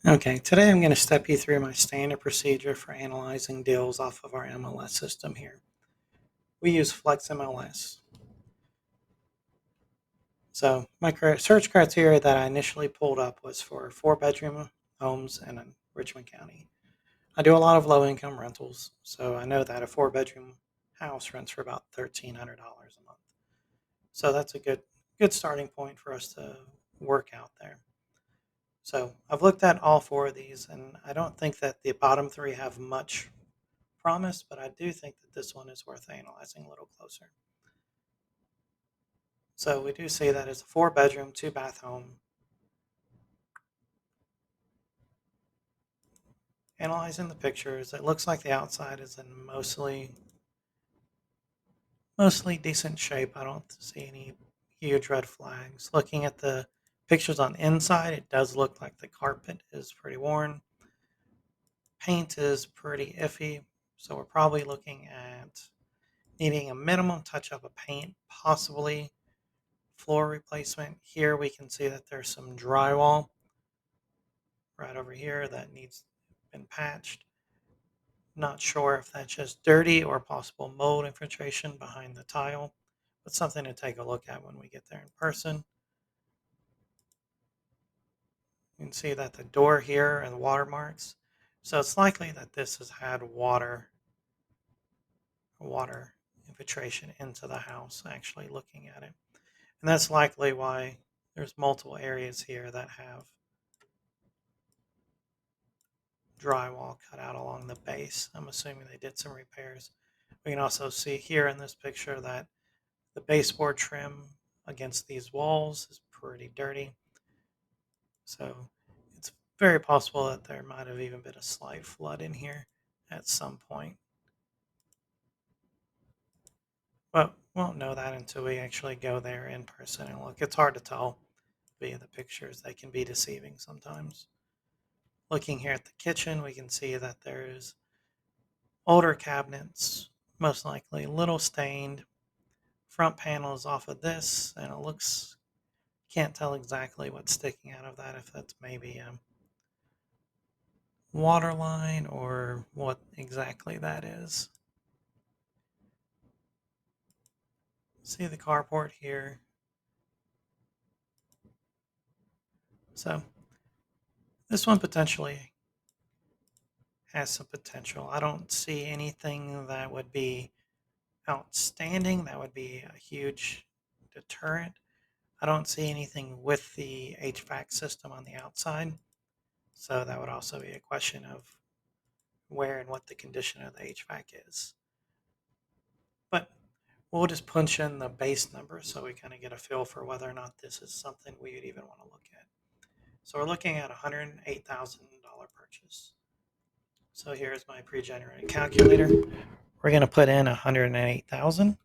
Okay, today I'm going to step you through my standard procedure for analyzing deals off of our MLS system here. We use Flex MLS. So my search criteria that I initially pulled up was for four-bedroom homes in Richmond County. I do a lot of low-income rentals, so I know that a four-bedroom house rents for about $1,300 a month. So that's a good starting point for us to work out there. So I've looked at all four of these, and I don't think that the bottom three have much promise, but I do think that this one is worth analyzing a little closer. So we do see that it's a four-bedroom, two-bath home. Analyzing the pictures, it looks like the outside is in mostly decent shape. I don't see any huge red flags. Looking at the pictures on the inside, it does look like the carpet is pretty worn. Paint is pretty iffy, so we're probably looking at needing a minimum touch-up of paint, possibly floor replacement. Here we can see that there's some drywall right over here that needs been patched. Not sure if that's just dirty or possible mold infiltration behind the tile, but something to take a look at when we get there in person. You can see that the door here and watermarks. So it's likely that this has had water infiltration into the house, actually looking at it. And that's likely why there's multiple areas here that have drywall cut out along the base. I'm assuming they did some repairs. We can also see here in this picture that the baseboard trim against these walls is pretty dirty. So it's very possible that there might have even been a slight flood in here at some point. But we won't know that until we actually go there in person and look. It's hard to tell via the pictures. They can be deceiving sometimes. Looking here at the kitchen, we can see that there's older cabinets, most likely a little stained. Front panel is off of this, and it looks, can't tell exactly what's sticking out of that, if that's maybe a water line or what exactly that is. See the carport here. So this one potentially has some potential. I don't see anything that would be outstanding, that would be a huge deterrent. I don't see anything with the HVAC system on the outside. So that would also be a question of where and what the condition of the HVAC is. But we'll just punch in the base number so we kind of get a feel for whether or not this is something we would even want to look at. So we're looking at a $108,000 purchase. So here's my pre-generated calculator. We're going to put in 108,000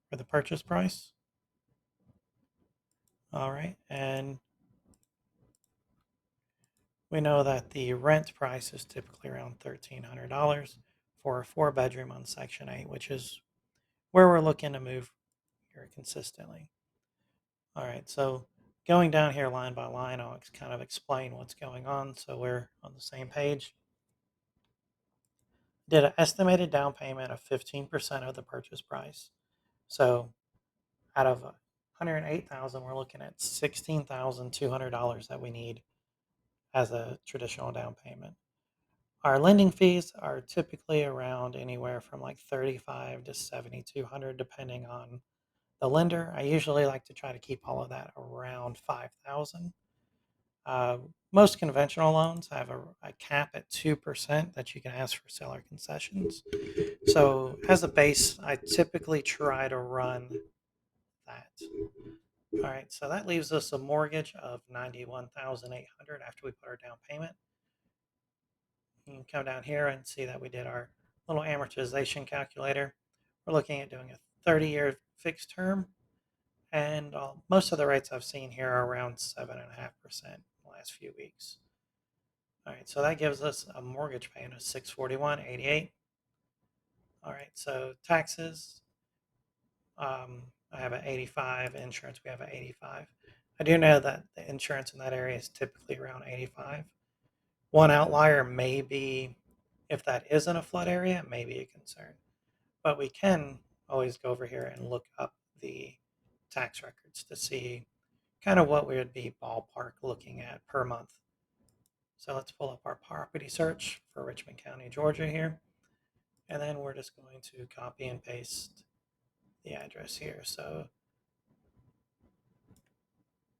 for the purchase price. All right, and we know that the rent price is typically around $1,300 for a four-bedroom on Section 8, which is where we're looking to move here consistently. All right, so going down here line by line, I'll kind of explain what's going on so we're on the same page. Did an estimated down payment of 15% of the purchase price. So out of 108,000, we're looking at $16,200 that we need as a traditional down payment. Our lending fees are typically around anywhere from like 35 to 7,200 depending on the lender. I usually like to try to keep all of that around 5,000. Most conventional loans have a cap at 2% that you can ask for seller concessions. So as a base, I typically try to run that. All right, so that leaves us a mortgage of 91,800 after we put our down payment. You can come down here and see that we did our little amortization calculator. We're looking at doing a 30-year fixed term, and most of the rates I've seen here are around 7.5% in the last few weeks. All right, so that gives us a mortgage payment of $641.88. All right, so taxes, I have an 85, insurance we have an 85. I do know that the insurance in that area is typically around 85. One outlier may be if that isn't a flood area, it may be a concern. But we can always go over here and look up the tax records to see kind of what we would be ballpark looking at per month. So let's pull up our property search for Richmond County, Georgia here. And then we're just going to copy and paste the address here. So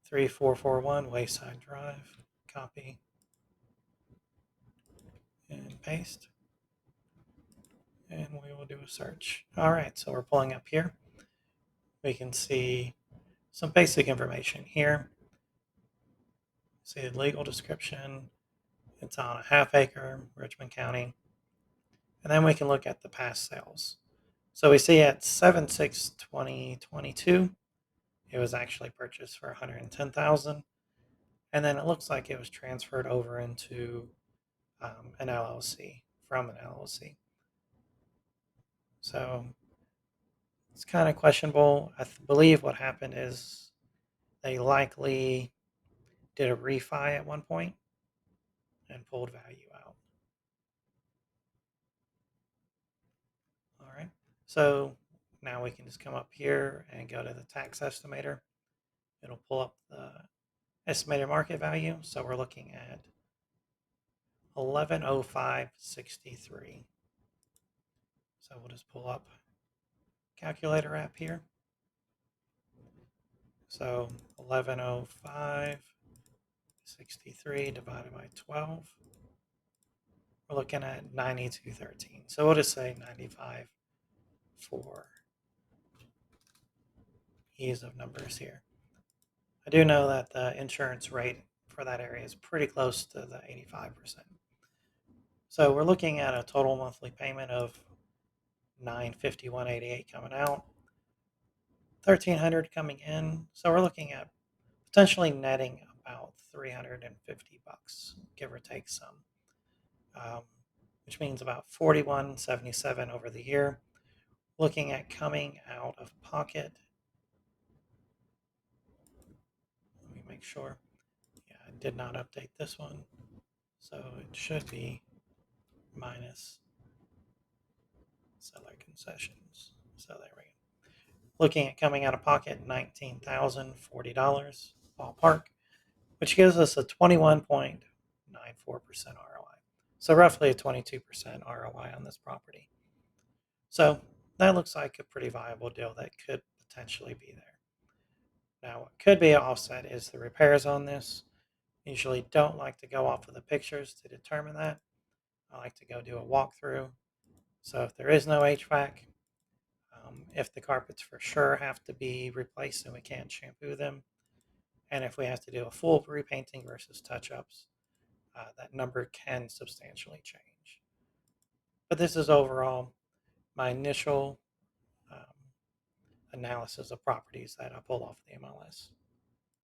3441 Wayside Drive, copy and paste. And we will do a search. All right, so we're pulling up here. We can see some basic information here. See the legal description. It's on a half acre, Richmond County. And then we can look at the past sales. So we see at 7/6/2022, it was actually purchased for 110,000, and then it looks like it was transferred over into an LLC from an LLC. So it's kind of questionable. I believe what happened is they likely did a refi at one point and pulled value out. All right. So now we can just come up here and go to the tax estimator. It'll pull up the estimated market value. So we're looking at 1105.63. So we'll just pull up calculator app here. So 1105.63 divided by 12. We're looking at 92.13. So we'll just say 95 for ease of numbers here. I do know that the insurance rate for that area is pretty close to the 85%. So we're looking at a total monthly payment of $951.88 coming out, $1,300 coming in. So we're looking at potentially netting about $350, give or take some, which means about $41.77 over the year. Looking at coming out of pocket. Let me make sure. Yeah, I did not update this one. So it should be minus seller concessions. So there we go. Looking at coming out of pocket, $19,040 ballpark, which gives us a 21.94% ROI. So roughly a 22% ROI on this property. So that looks like a pretty viable deal that could potentially be there. Now, what could be an offset is the repairs on this. Usually don't like to go off of the pictures to determine that. I like to go do a walkthrough. So if there is no HVAC, if the carpets for sure have to be replaced and we can't shampoo them, and if we have to do a full repainting versus touch-ups, that number can substantially change. But this is overall my initial um, analysis of properties that I pulled off the MLS.